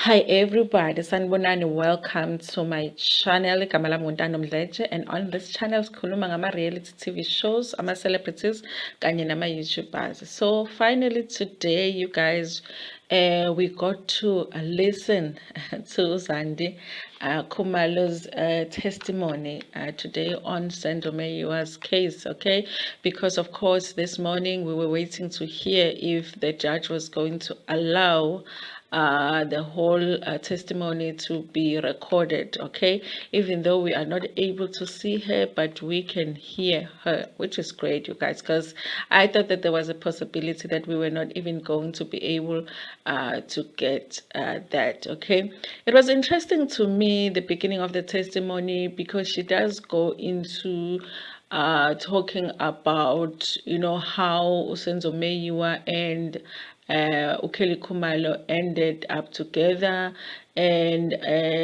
Hi everybody, sanibonani, welcome to my channel igama lami Ntando Mdletshe, and on this channel sikhuluma ngama-reality TV shows, ama-celebrities kanye nama-YouTubers. So finally today you guys, we got to listen to Zandi Khumalo's testimony today on Sandomeyiwa's case, okay? Because of course this morning we were waiting to hear if the judge was going to allow the whole testimony to be recorded, okay? Even though we are not able to see her, but we can hear her, which is great, you guys, because I thought that there was a possibility that we were not even going to be able to get that, okay? It was interesting to me, the beginning of the testimony, because she does go into talking about, how Usenzo Meyiwa and Ukeli Khumalo ended up together, and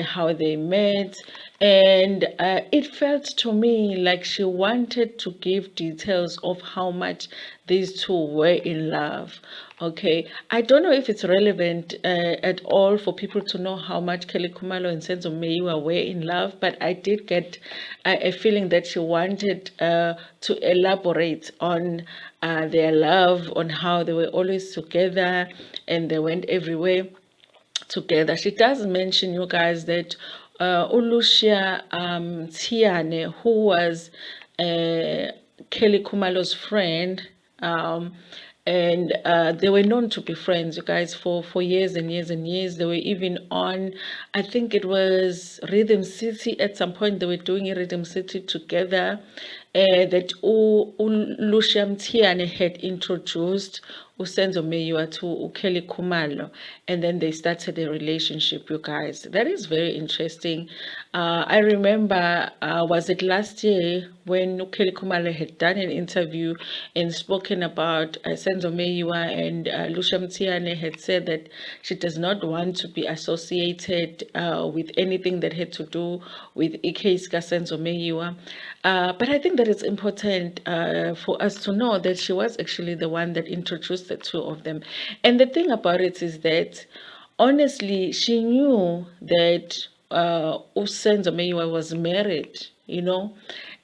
how they met. And it felt to me like she wanted to give details of how much these two were in love. Okay, I don't know if it's relevant at all for people to know how much Kelly Khumalo and Senzo Meyiwa were in love, but I did get a feeling that she wanted to elaborate on their love, on how they were always together and they went everywhere together. She does mention, you guys, that Lucia Mthiyane, who was Kelly Khumalo's friend, um, and they were known to be friends, you guys, for years and years and years. They were even on, I think it was Rhythm City. At some point they were doing Rhythm City together, that Lucia Mthiyane had introduced Usenzo Meyiwa to Kelly Khumalo, and then they started a relationship, you guys. That is very interesting. I remember, was it last year when Kelly Khumalo had done an interview and spoken about Senzo Meyiwa, and Lucia Mthiyane had said that she does not want to be associated with anything that had to do with Ikeska Senzo Meyiwa. But I think that it's important for us to know that she was actually the one that introduced the two of them. And the thing about it is that, honestly, she knew that Usenzo Meyiwa was married,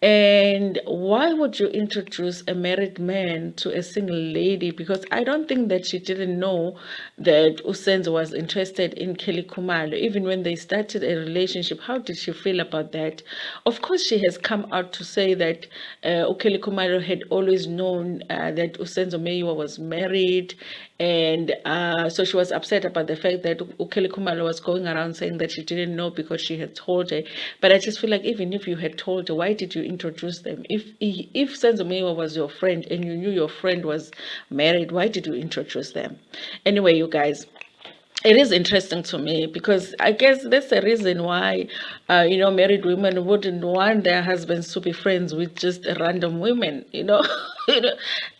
and why would you introduce a married man to a single lady? Because I don't think that she didn't know that Usenzo was interested in Kelly Khumalo. Even when they started a relationship, how did she feel about that? Of course, she has come out to say that Kelly Khumalo had always known that Usenzo Meyiwa was married, and so she was upset about the fact that Ukeli Khumalo was going around saying that she didn't know because she had told her. But I just feel like even if you had told her, why did you introduce them? If Senzo Meyiwa was your friend and you knew your friend was married, why did you introduce them? Anyway, you guys, it is interesting to me because I guess that's the reason why, married women wouldn't want their husbands to be friends with just random women. You know,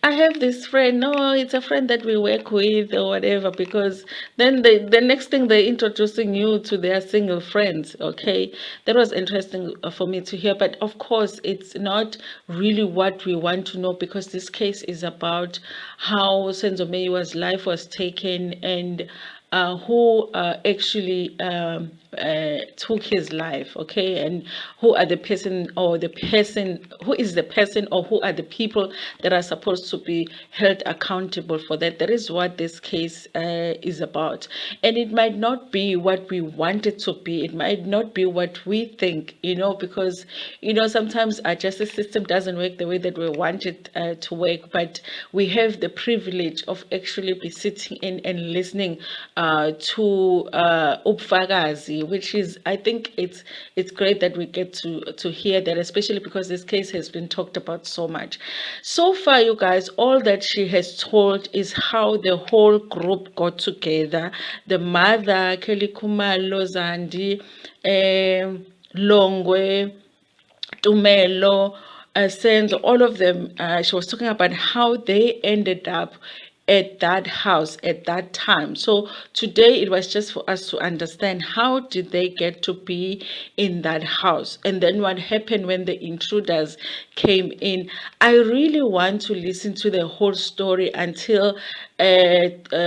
I have this friend. No, it's a friend that we work with or whatever. Because then the next thing they're introducing you to their single friends. Okay, that was interesting for me to hear. But of course, it's not really what we want to know, because this case is about how Senzo Meyiwa's life was taken, and who actually took his life, okay, and who are the person, or the person who is the person, or who are the people that are supposed to be held accountable for that. That is what this case is about. And it might not be what we want it to be. It might not be what we think, because sometimes our justice system doesn't work the way that we want it to work. But we have the privilege of actually be sitting in and listening to ubufakazi, which is, I think it's great that we get to hear that, especially because this case has been talked about so much. So far, you guys, all that she has told is how the whole group got together. The mother, Kelly Khumalo, Zandi, Longwe, Tumelo, Senzo, all of them. She was talking about how they ended up at that house at that time. So today it was just for us to understand, how did they get to be in that house, and then what happened when the intruders came in. I really want to listen to the whole story until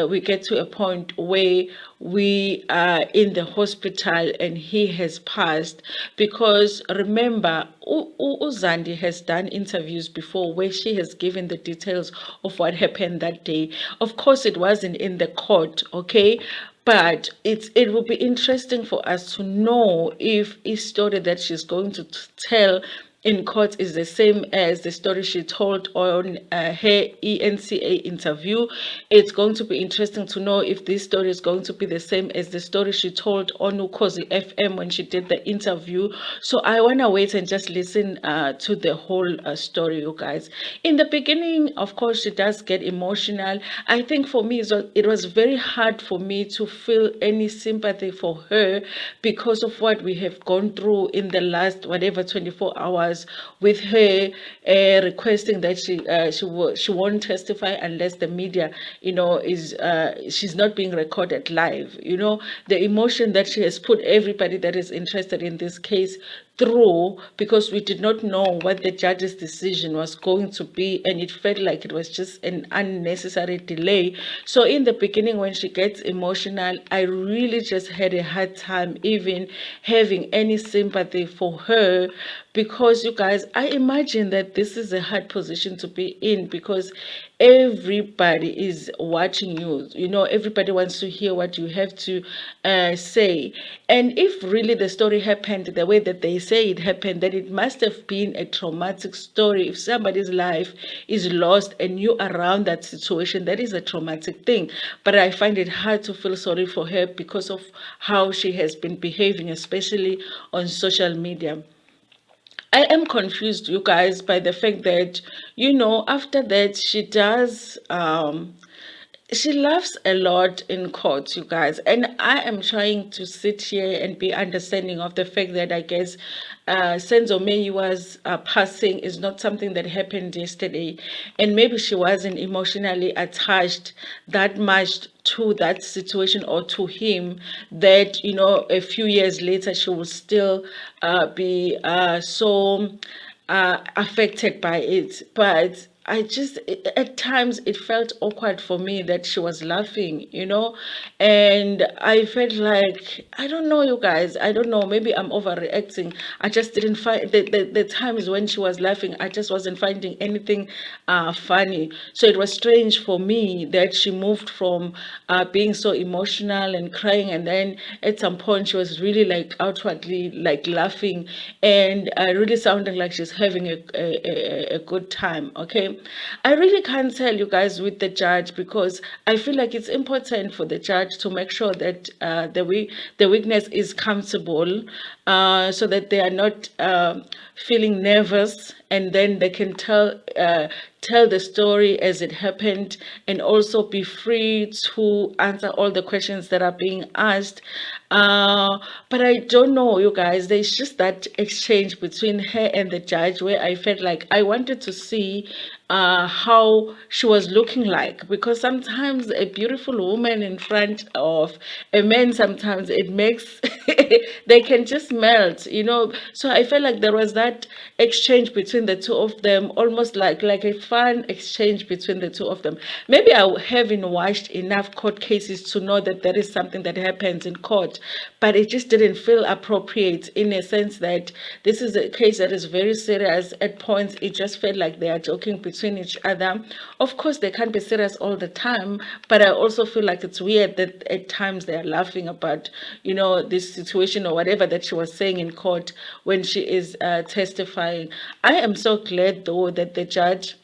we get to a point where we are in the hospital and he has passed. Because remember, Zandi has done interviews before where she has given the details of what happened that day. Of course, it wasn't in the court, okay? But it will be interesting for us to know if each story that she's going to tell in court is the same as the story she told on her ENCA interview. It's going to be interesting to know if this story is going to be the same as the story she told on Khozi FM when she did the interview. So I want to wait and just listen to the whole story, you guys. In the beginning, of course, she does get emotional. I think for me, it was very hard for me to feel any sympathy for her because of what we have gone through in the last, whatever, 24 hours with her requesting that she won't testify unless the media, is she's not being recorded live. The emotion that she has put everybody that is interested in this case through, because we did not know what the judge's decision was going to be, and it felt like it was just an unnecessary delay. So in the beginning, when she gets emotional, I really just had a hard time even having any sympathy for her, because you guys, I imagine that this is a hard position to be in, because everybody is watching you. Everybody wants to hear what you have to say. And if really the story happened the way that they say it happened, then it must have been a traumatic story. If somebody's life is lost and you around that situation, that is a traumatic thing. But I find it hard to feel sorry for her because of how she has been behaving, especially on social media. I am confused, you guys, by the fact that, after that, she laughs a lot in court, you guys. And I am trying to sit here and be understanding of the fact that I guess Senzo Meyiwa's passing is not something that happened yesterday. And maybe she wasn't emotionally attached that much to that situation or to him, that a few years later she will still be so affected by it. But at times it felt awkward for me that she was laughing, and I felt like, I don't know, you guys, I don't know, maybe I'm overreacting. I just didn't find the times when she was laughing, I just wasn't finding anything funny. So it was strange for me that she moved from being so emotional and crying, and then at some point she was really like outwardly like laughing and really sounding like she's having a good time. Okay, I really can't tell you guys with the judge, because I feel like it's important for the judge to make sure that the witness is comfortable, so that they are not feeling nervous, and then they can tell the story as it happened, and also be free to answer all the questions that are being asked. But I don't know, you guys, there's just that exchange between her and the judge where I felt like I wanted to see how she was looking like, because sometimes a beautiful woman in front of a man, sometimes it makes they can just melt. So I felt like there was that exchange between the two of them, almost like a fun exchange between the two of them. Maybe I haven't watched enough court cases to know that there is something that happens in court, but it just didn't feel appropriate, in a sense that this is a case that is very serious. At points it just felt like they are joking between each other. Of course they can't be serious all the time, but I also feel like it's weird that at times they are laughing about this situation or whatever that she was saying in court when she is testifying. I am so glad though that the judge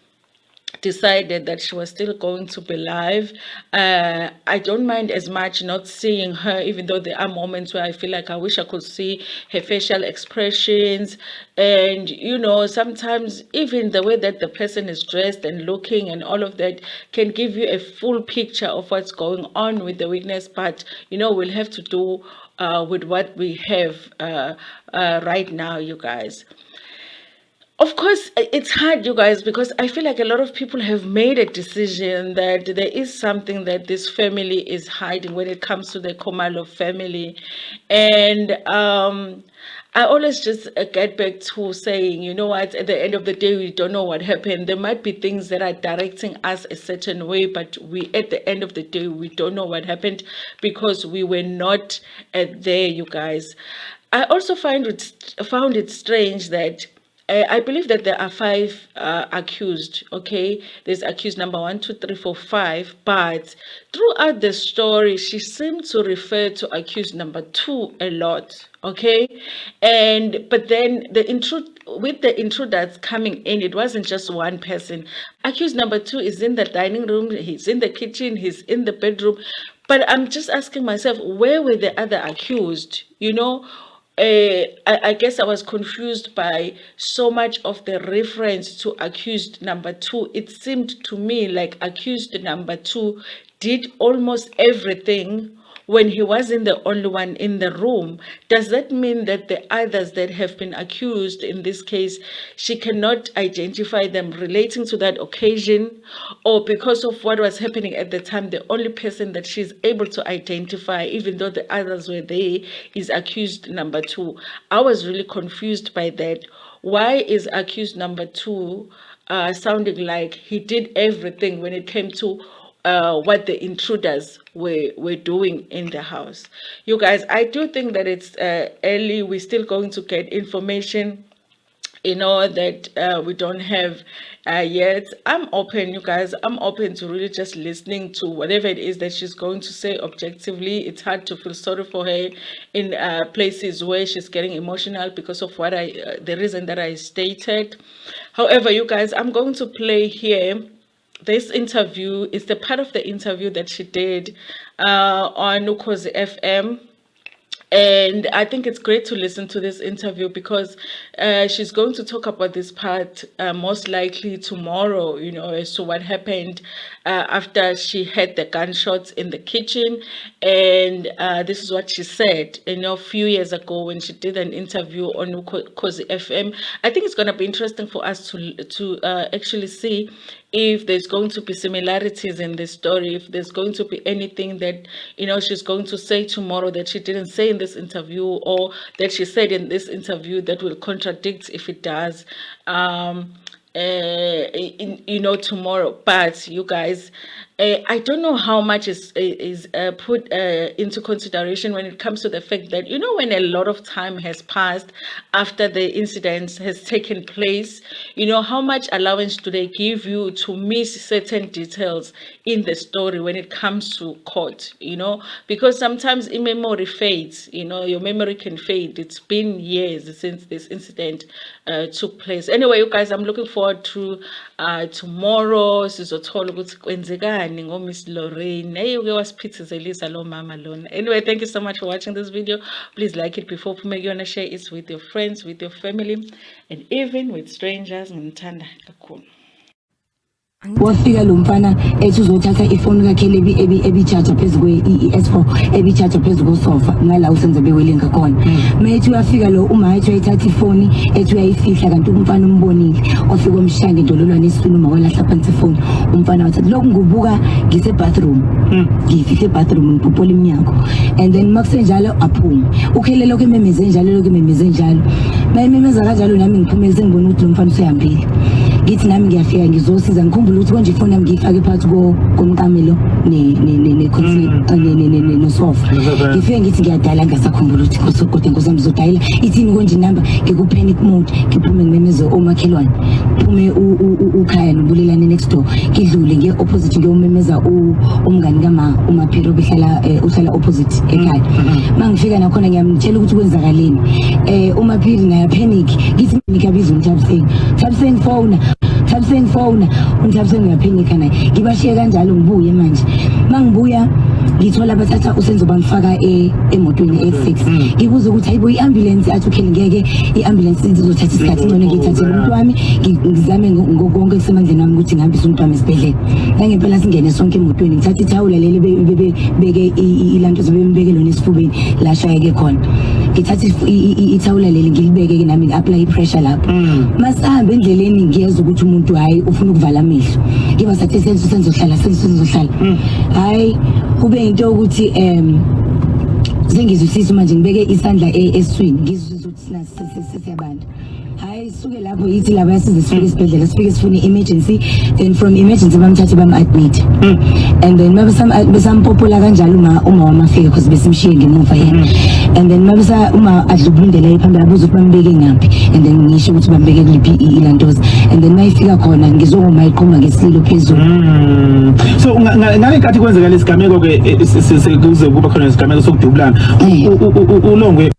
decided that she was still going to be live. I don't mind as much not seeing her, even though there are moments where I feel like I wish I could see her facial expressions. And, sometimes even the way that the person is dressed and looking and all of that can give you a full picture of what's going on with the witness. But, we'll have to do with what we have right now, you guys. Of course, it's hard, you guys, because I feel like a lot of people have made a decision that there is something that this family is hiding when it comes to the Khumalo family. And I always just get back to saying, you know what, at the end of the day, we don't know what happened. There might be things that are directing us a certain way, but at the end of the day, we don't know what happened because we were not there, you guys. I also found it strange that I believe that there are 5 accused, okay? There's accused number 1, 2, 3, 4, 5, but throughout the story, she seemed to refer to accused number 2 a lot, okay? But then with the intruders coming in, it wasn't just one person. Accused number 2 is in the dining room, he's in the kitchen, he's in the bedroom. But I'm just asking myself, where were the other accused, you know? I guess I was confused by so much of the reference to accused number 2. It seemed to me like accused number 2 did almost everything when he wasn't the only one in the room. Does that mean that the others that have been accused in this case, she cannot identify them relating to that occasion, or because of what was happening at the time, the only person that she's able to identify, even though the others were there, is accused number 2? I was really confused by that. Why is accused number 2 sounding like he did everything when it came to what the intruders were doing in the house? You guys, I do think that it's early. We're still going to get information, you know, that we don't have yet. I'm open, you guys. I'm open to really just listening to whatever it is that she's going to say objectively. It's hard to feel sorry for her in places where she's getting emotional because of what the reason that I stated. However, you guys, I'm going to play here this interview. Is the part of the interview that she did on Khozi FM. And I think it's great to listen to this interview because she's going to talk about this part most likely tomorrow, you know, as to what happened after she had the gunshots in the kitchen. And this is what she said, you know, a few years ago when she did an interview on Khozi FM. I think it's going to be interesting for us to actually see if there's going to be similarities in this story, if there's going to be anything that, you know, she's going to say tomorrow that she didn't say in this interview, or that she said in this interview that will contradict if it does, you know, tomorrow. But you guys, I don't know how much is put into consideration when it comes to the fact that, you know, when a lot of time has passed after the incident has taken place, you know, how much allowance do they give you to miss certain details in the story when it comes to court, you know, because sometimes in memory fades, you know, your memory can fade. It's been years since this incident took place. Anyway, you guys, I'm looking forward to tomorrow. Sizothola ukuthi kwenzekani ngoMiss Lorraine. Uke wasiphithizelisa lo mama lona. Anyway, thank you so much for watching this video. Please like it before you wanna share it with your friends, with your family, and even with strangers. Ngimthanda kakhulu. Wafika lo mfana ethi uzothatha ifoni yakhe ebichaja phezulu kwe-ES4 ebichaja phezulu kwesofa ngala usenze bewele ngakhona. Mayethi uyafika lo uma ethi uyayithatha ifoni ethi uyayifihla kanti umfana umbonile ofika umshaya ngendololwane esifuna uma walahla phansi ifoni. Umfana wathi lokhu ngubuka ngise bathroom ngifike bathroom ngiphopola iminyango, and then makusenjalo aphuma ukhele lokho ememeze njalo lokho ememeze njalo mayememeza kanjalo nami ngiphumele sengibona ukuthi lo mfana useyambile. Ngithi nami ngiyafika ngizosiza ngikhumbula ukuthi konje ifoni yami ngiyifake phakathi komqamelo nosofa. Ngifike ngithi ngiyadala ngasakhumbula ukuthi kodwa Nkosi yami ngizodayela ithini konje inamba ngikupanic mode ngiphume ngimemeze omakhelwane phume ukhaya nobulelane next door ngidlule nge-opposite ngiyomemeza umngani uMaphiro uhlala opposite ekhaya. Mangifika nakhona ngiyamtshela ukuthi kwenzakaleni. uMaphiri naye panic ngithi ngikabiza uThabiseni phone uNthabiseni uyaphenika naye ngibashiye kanjalo ngibuye manje. Mangibuya ngithola bathatha usenzo bamfaka emotweni e6 ngibuza ukuthi hayibo iambulance athi ukhele ngeke iambulance izothatha isikhathi ngone ngithathele umuntu wami ngizame ngokonke kusemandleni wami ukuthi ngihambise umuntu wami esibhedlela. Ngempela singene sonke emotweni ngithatha ithawula leli beke ilanto zobembeke lona esifubeni la shayeke khona. Ngithatha ithawula leli ngilibeke nami ngi-apply pressure lapho. Masihamba endleleni ngiyeza ukuthi umuntu hayi ufuna ukuvala amehlo ngiba sathi senzohlala hayi kube into ukuthi sengizwisisa manje ngibeke isandla eswini ngizwe ukuthi siyabanda hayi suke lapho yithi laba yasize sifike esibhedlela sifike sifune emergency then from emergency bamthathe admit and then besampopola kanjalo uma wamafika because besimshiye ngemuva yena and then uma adlubundela ephambili abuza ukuthi bambeke ngaphi and then ngisho ukuthi bambeke kuliphi ilantoza and then mayifika khona ngizoma iqhuma ngesilo phezulu so ngale nkathi kwenzeka lesigameko ke kuze kuba khona isigameko sokudubulana ulongwe